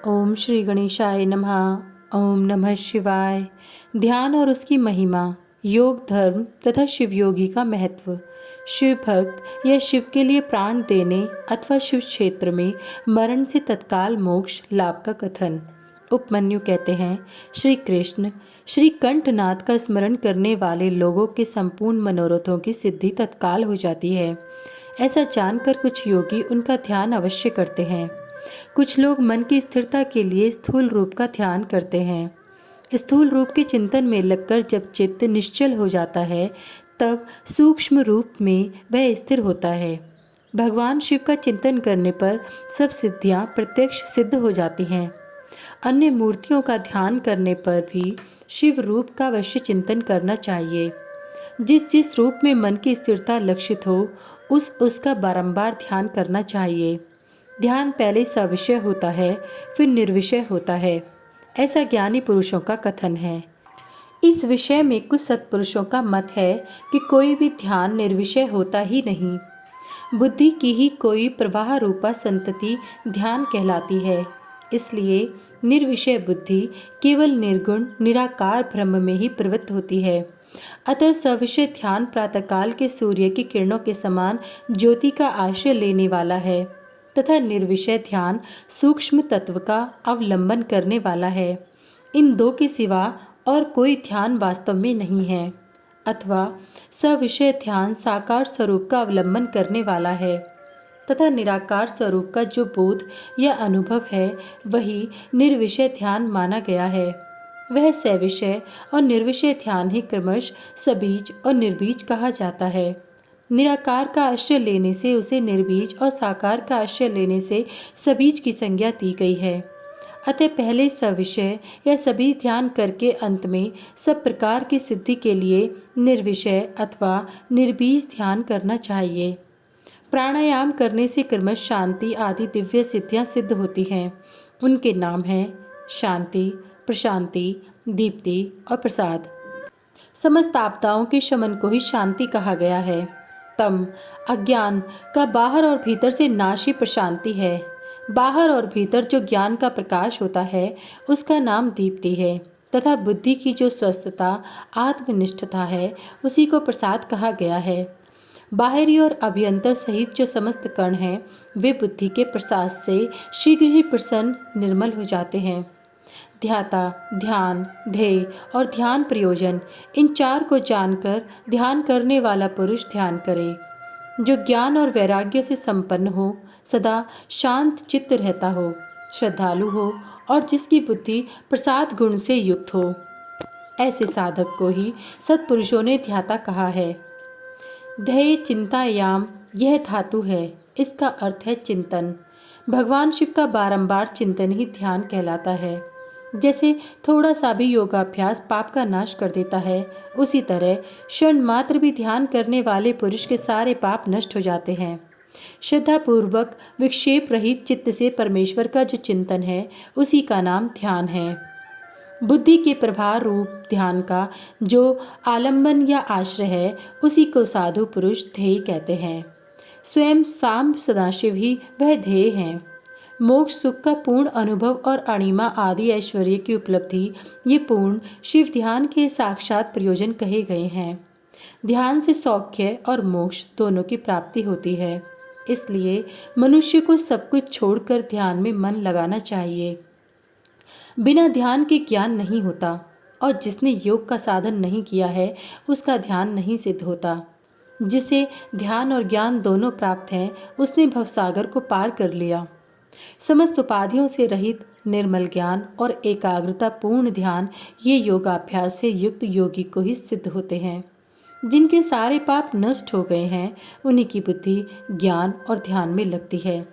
ओम श्री गणेशाय नमः। ओम नमः शिवाय। ध्यान और उसकी महिमा, योग धर्म तथा शिवयोगी का महत्व। शिव भक्त या शिव के लिए प्राण देने अथवा शिव क्षेत्र में मरण से तत्काल मोक्ष लाभ का कथन। उपमन्यु कहते हैं, श्री कृष्ण श्री कंठनाथ का स्मरण करने वाले लोगों के संपूर्ण मनोरथों की सिद्धि तत्काल हो जाती है। ऐसा जानकर कुछ योगी उनका ध्यान अवश्य करते हैं। कुछ लोग मन की स्थिरता के लिए स्थूल रूप का ध्यान करते हैं। स्थूल रूप के चिंतन में लगकर जब चित्त निश्चल हो जाता है, तब सूक्ष्म रूप में वह स्थिर होता है। भगवान शिव का चिंतन करने पर सब सिद्धियां प्रत्यक्ष सिद्ध हो जाती हैं। अन्य मूर्तियों का ध्यान करने पर भी शिव रूप का अवश्य चिंतन करना चाहिए। जिस जिस रूप में मन की स्थिरता लक्षित हो, उसका बारंबार ध्यान करना चाहिए। ध्यान पहले सविषय होता है, फिर निर्विषय होता है, ऐसा ज्ञानी पुरुषों का कथन है। इस विषय में कुछ सत्पुरुषों का मत है कि कोई भी ध्यान निर्विषय होता ही नहीं। बुद्धि की ही कोई प्रवाह रूपा संतति ध्यान कहलाती है। इसलिए निर्विषय बुद्धि केवल निर्गुण निराकार ब्रह्म में ही प्रवृत्त होती है। अतः सविषय ध्यान प्रातःकाल के सूर्य की किरणों के समान ज्योति का आश्रय लेने वाला है तथा निर्विषय ध्यान सूक्ष्म तत्व का अवलंबन करने वाला है। इन दो के सिवा और कोई ध्यान वास्तव में नहीं है। अथवा सविषय ध्यान साकार स्वरूप का अवलंबन करने वाला है तथा निराकार स्वरूप का जो बोध या अनुभव है, वही निर्विषय ध्यान माना गया है। वह सविषय और निर्विषय ध्यान ही क्रमश सबीज और निर्बीज कहा जाता है। निराकार का आश्रय लेने से उसे निर्बीज और साकार का आश्रय लेने से सबीज की संज्ञा दी गई है। अतः पहले सविषय या सभी ध्यान करके अंत में सब प्रकार की सिद्धि के लिए निर्विषय अथवा निर्बीज ध्यान करना चाहिए। प्राणायाम करने से क्रमश शांति आदि दिव्य सिद्धियां सिद्ध होती हैं। उनके नाम हैं शांति, प्रशांति, दीप्ति और प्रसाद। समस्त आपदाओं के शमन को ही शांति कहा गया है। तम अज्ञान का बाहर और भीतर से नाश ही प्रशांति है। बाहर और भीतर जो ज्ञान का प्रकाश होता है, उसका नाम दीप्ति है तथा बुद्धि की जो स्वस्थता आत्मनिष्ठता है, उसी को प्रसाद कहा गया है। बाहरी और अभ्यंतर सहित जो समस्त कण हैं, वे बुद्धि के प्रसाद से शीघ्र ही प्रसन्न निर्मल हो जाते हैं। ध्याता, ध्यान, ध्येय और ध्यान प्रयोजन, इन चार को जानकर ध्यान करने वाला पुरुष ध्यान करे। जो ज्ञान और वैराग्य से संपन्न हो, सदा शांत चित्त रहता हो, श्रद्धालु हो और जिसकी बुद्धि प्रसाद गुण से युक्त हो, ऐसे साधक को ही सत्पुरुषों ने ध्याता कहा है। ध्येय चिंतायाम यह धातु है। इसका अर्थ है चिंतन। भगवान शिव का बारंबार चिंतन ही ध्यान कहलाता है। जैसे थोड़ा सा भी योगाभ्यास पाप का नाश कर देता है, उसी तरह क्षण मात्र भी ध्यान करने वाले पुरुष के सारे पाप नष्ट हो जाते हैं। श्रद्धापूर्वक विक्षेप रहित चित्त से परमेश्वर का जो चिंतन है, उसी का नाम ध्यान है। बुद्धि के प्रभाव रूप ध्यान का जो आलंबन या आश्रय है, उसी को साधु पुरुष ध्येय कहते हैं। स्वयं सांब सदाशिव ही वह ध्येय हैं। मोक्ष सुख का पूर्ण अनुभव और अणिमा आदि ऐश्वर्य की उपलब्धि, ये पूर्ण शिव ध्यान के साक्षात प्रयोजन कहे गए हैं। ध्यान से सौख्य और मोक्ष दोनों की प्राप्ति होती है। इसलिए मनुष्य को सब कुछ छोड़कर ध्यान में मन लगाना चाहिए। बिना ध्यान के ज्ञान नहीं होता और जिसने योग का साधन नहीं किया है, उसका ध्यान नहीं सिद्ध होता। जिसे ध्यान और ज्ञान दोनों प्राप्त हैं, उसने भवसागर को पार कर लिया। समस्त उपाधियों से रहित निर्मल ज्ञान और एकाग्रता पूर्ण ध्यान, ये योगाभ्यास से युक्त योगी को ही सिद्ध होते हैं। जिनके सारे पाप नष्ट हो गए हैं, उन्हीं की बुद्धि ज्ञान और ध्यान में लगती है।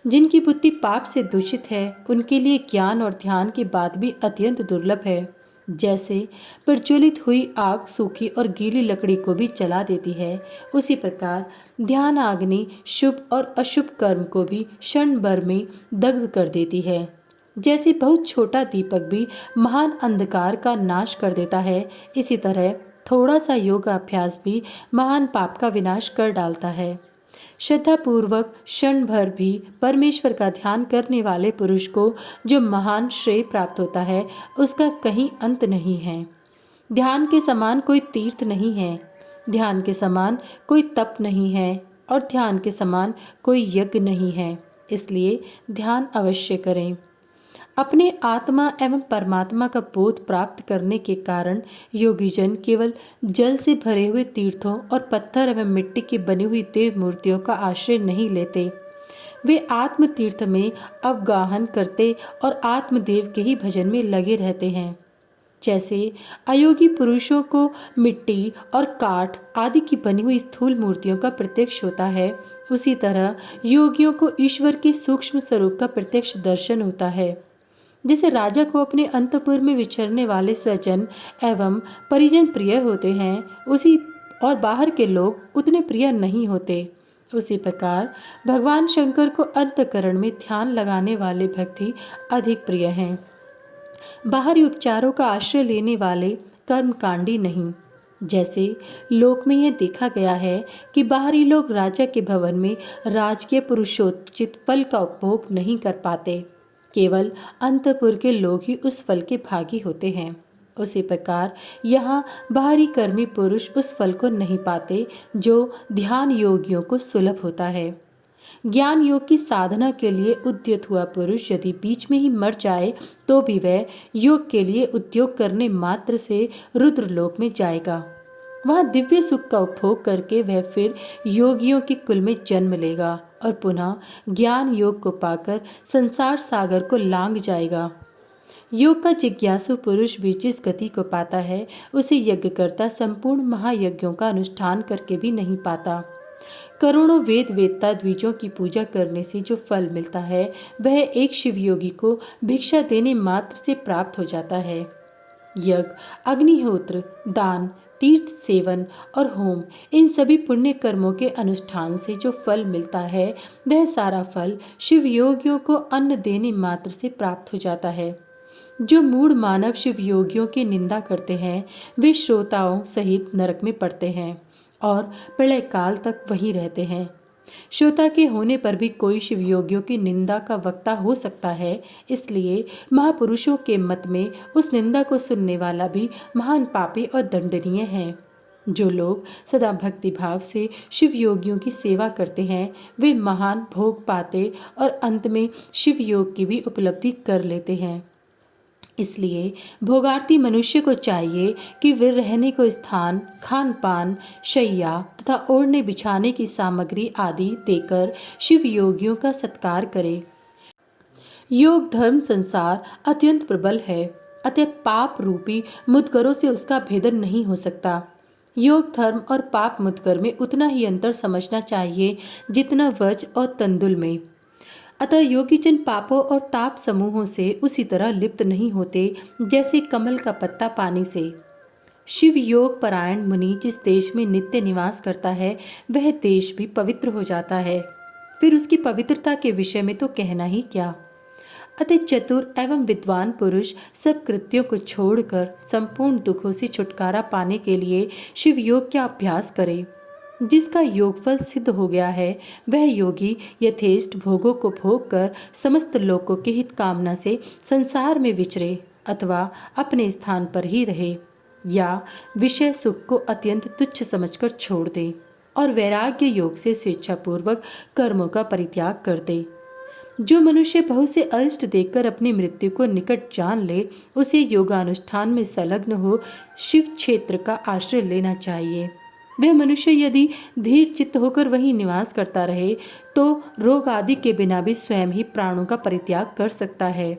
जिनकी बुद्धि पाप से दूषित है, उनके लिए ज्ञान और ध्यान की बात भी अत्यंत दुर्लभ है। जैसे प्रज्वलित हुई आग सूखी और गीली लकड़ी को भी जला देती है, उसी प्रकार ध्यान अग्नि शुभ और अशुभ कर्म को भी क्षण भर में दग्ध कर देती है। जैसे बहुत छोटा दीपक भी महान अंधकार का नाश कर देता है, इसी तरह थोड़ा सा योगाभ्यास भी महान पाप का विनाश कर डालता है। श्रद्धापूर्वक क्षण भर भी परमेश्वर का ध्यान करने वाले पुरुष को जो महान श्रेय प्राप्त होता है उसका कहीं अंत नहीं है। ध्यान के समान कोई तीर्थ नहीं है, ध्यान के समान कोई तप नहीं है और ध्यान के समान कोई यज्ञ नहीं है। इसलिए ध्यान अवश्य करें। अपने आत्मा एवं परमात्मा का बोध प्राप्त करने के कारण योगीजन केवल जल से भरे हुए तीर्थों और पत्थर एवं मिट्टी की बनी हुई देव मूर्तियों का आश्रय नहीं लेते। वे आत्म तीर्थ में अवगाहन करते और आत्मदेव के ही भजन में लगे रहते हैं। जैसे अयोगी पुरुषों को मिट्टी और काठ आदि की बनी हुई स्थूल मूर्तियों का प्रत्यक्ष होता है, उसी तरह योगियों को ईश्वर के सूक्ष्म स्वरूप का प्रत्यक्ष दर्शन होता है। जैसे राजा को अपने अंतपुर में विचरने वाले स्वजन एवं परिजन प्रिय होते हैं, उसी और बाहर के लोग उतने प्रिय नहीं होते, उसी प्रकार भगवान शंकर को अंतःकरण में ध्यान लगाने वाले भक्ति अधिक प्रिय हैं। बाहरी उपचारों का आश्रय लेने वाले कर्मकांडी नहीं। जैसे लोक में यह देखा गया है कि बाहरी लोग राजा के भवन में राजकीय पुरुषोचित फल का उपभोग नहीं कर पाते, केवल अंतपुर के लोग ही उस फल के भागी होते हैं। उसी प्रकार यहाँ बाहरी कर्मी पुरुष उस फल को नहीं पाते जो ध्यान योगियों को सुलभ होता है। ज्ञान योग की साधना के लिए उद्यत हुआ पुरुष यदि बीच में ही मर जाए तो भी वह योग के लिए उद्योग करने मात्र से रुद्रलोक में जाएगा। वहाँ दिव्य सुख का उपभोग करके वह फिर योगियों के कुल में जन्म लेगा और पुनः ज्ञान योग को पाकर संसार सागर को लांघ जाएगा। योग का जिज्ञासु पुरुष भी जिस गति को पाता है उसे यज्ञकर्ता संपूर्ण महायज्ञों का अनुष्ठान करके भी नहीं पाता। करोड़ों वेद वेत्ता द्विजों की पूजा करने से जो फल मिलता है वह एक शिवयोगी को भिक्षा देने मात्र से प्राप्त हो जाता है। यज्ञ, अग्निहोत्र, दान, तीर्थ सेवन और होम, इन सभी पुण्य कर्मों के अनुष्ठान से जो फल मिलता है वह सारा फल शिवयोगियों को अन्न देने मात्र से प्राप्त हो जाता है। जो मूढ़ मानव शिवयोगियों की निंदा करते हैं वे श्रोताओं सहित नरक में पड़ते हैं और प्रलय काल तक वहीं रहते हैं। श्रोता के होने पर भी कोई शिवयोगियों की निंदा का वक्ता हो सकता है, इसलिए महापुरुषों के मत में उस निंदा को सुनने वाला भी महान पापी और दंडनीय है। जो लोग सदा भक्ति भाव से शिवयोगियों की सेवा करते हैं वे महान भोग पाते और अंत में शिवयोग की भी उपलब्धि कर लेते हैं। इसलिए भोगार्थी मनुष्य को चाहिए कि वे रहने को स्थान, खान पान, शैया तथा ओढ़ने बिछाने की सामग्री आदि देकर शिव योगियों का सत्कार करे। योग धर्म संसार अत्यंत प्रबल है, अतः पाप रूपी मुद्गरों से उसका भेदन नहीं हो सकता। योग धर्म और पाप मुद्गर में उतना ही अंतर समझना चाहिए जितना वज्र और तंदुल में। अतः योगीजन पापों और ताप समूहों से उसी तरह लिप्त नहीं होते जैसे कमल का पत्ता पानी से। शिव योग परायण मुनि जिस देश में नित्य निवास करता है वह देश भी पवित्र हो जाता है, फिर उसकी पवित्रता के विषय में तो कहना ही क्या। अतः चतुर एवं विद्वान पुरुष सब कृत्यों को छोड़कर संपूर्ण दुखों से छुटकारा पाने के लिए शिव योग का अभ्यास करे। जिसका योगफल सिद्ध हो गया है वह योगी यथेष्ट भोगों को भोग कर समस्त लोगों की हित कामना से संसार में विचरे अथवा अपने स्थान पर ही रहे या विषय सुख को अत्यंत तुच्छ समझकर छोड़ दे और वैराग्य योग से स्वेच्छापूर्वक कर्मों का परित्याग कर दे। जो मनुष्य बहुत से अरिष्ट देखकर अपनी मृत्यु को निकट जान ले उसे योगानुष्ठान में संलग्न हो शिव क्षेत्र का आश्रय लेना चाहिए। वह मनुष्य यदि धीर चित्त होकर वहीं निवास करता रहे तो रोग आदि के बिना भी स्वयं ही प्राणों का परित्याग कर सकता है।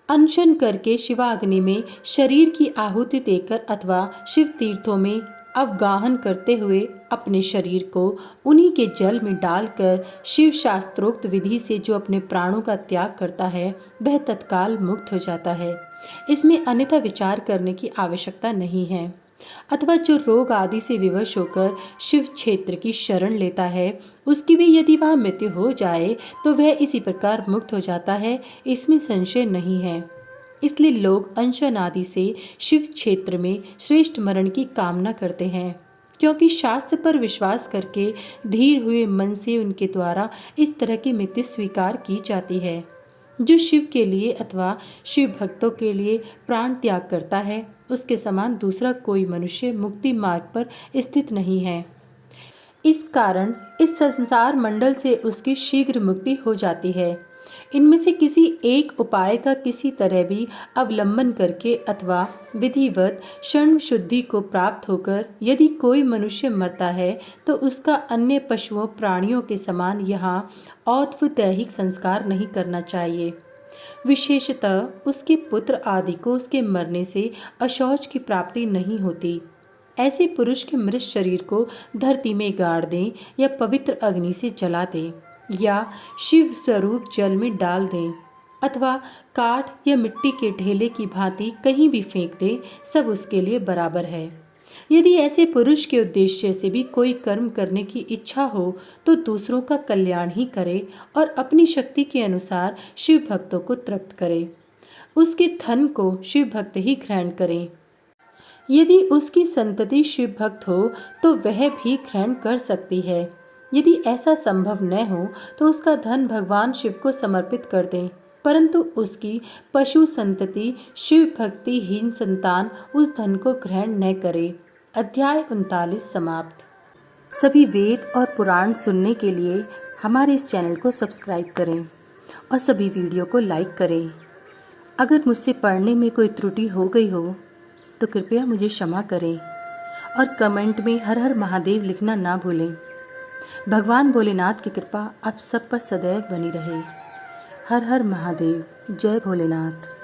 अनशन करके शिवाग्नि में शरीर की आहुति देकर अथवा शिव तीर्थों में अवगाहन करते हुए अपने शरीर को उन्हीं के जल में डालकर शिव शास्त्रोक्त विधि से जो अपने प्राणों का त्याग करता है वह तत्काल मुक्त हो जाता है। इसमें अन्यथा विचार करने की आवश्यकता नहीं है। अथवा जो रोग आदि से विवश होकर शिव क्षेत्र की शरण लेता है उसकी भी यदि वहाँ मृत्यु हो जाए तो वह इसी प्रकार मुक्त हो जाता है, इसमें संशय नहीं है। इसलिए लोग अनशन आदि से शिव क्षेत्र में श्रेष्ठ मरण की कामना करते हैं, क्योंकि शास्त्र पर विश्वास करके धीर हुए मन से उनके द्वारा इस तरह की मृत्यु स्वीकार की जाती है। जो शिव के लिए अथवा शिव भक्तों के लिए प्राण त्याग करता है, उसके समान दूसरा कोई मनुष्य मुक्ति मार्ग पर स्थित नहीं है। इस कारण इस संसार मंडल से उसकी शीघ्र मुक्ति हो जाती है। इनमें से किसी एक उपाय का किसी तरह भी अवलंबन करके अथवा विधिवत क्षण शुद्धि को प्राप्त होकर यदि कोई मनुष्य मरता है तो उसका अन्य पशुओं प्राणियों के समान यहाँ औत्वदैहिक संस्कार नहीं करना चाहिए। विशेषतः उसके पुत्र आदि को उसके मरने से अशौच की प्राप्ति नहीं होती। ऐसे पुरुष के मृत शरीर को धरती में गाड़ दें या पवित्र अग्नि से जला दें या शिव स्वरूप जल में डाल दें अथवा काठ या मिट्टी के ढेले की भांति कहीं भी फेंक दें, सब उसके लिए बराबर है। यदि ऐसे पुरुष के उद्देश्य से भी कोई कर्म करने की इच्छा हो तो दूसरों का कल्याण ही करे और अपनी शक्ति के अनुसार शिव भक्तों को तृप्त करे। उसके धन को शिव भक्त ही ग्रहण करें। यदि उसकी संतति शिव भक्त हो तो वह भी ग्रहण कर सकती है। यदि ऐसा संभव न हो तो उसका धन भगवान शिव को समर्पित कर दें, परंतु उसकी पशु संतति शिव भक्तिहीन संतान उस धन को ग्रहण न करे। अध्याय 39 समाप्त। सभी वेद और पुराण सुनने के लिए हमारे इस चैनल को सब्सक्राइब करें और सभी वीडियो को लाइक करें। अगर मुझसे पढ़ने में कोई त्रुटि हो गई हो तो कृपया मुझे क्षमा करें और कमेंट में हर हर महादेव लिखना ना भूलें। भगवान भोलेनाथ की कृपा आप सब पर सदैव बनी रहे। हर हर महादेव। जय भोलेनाथ।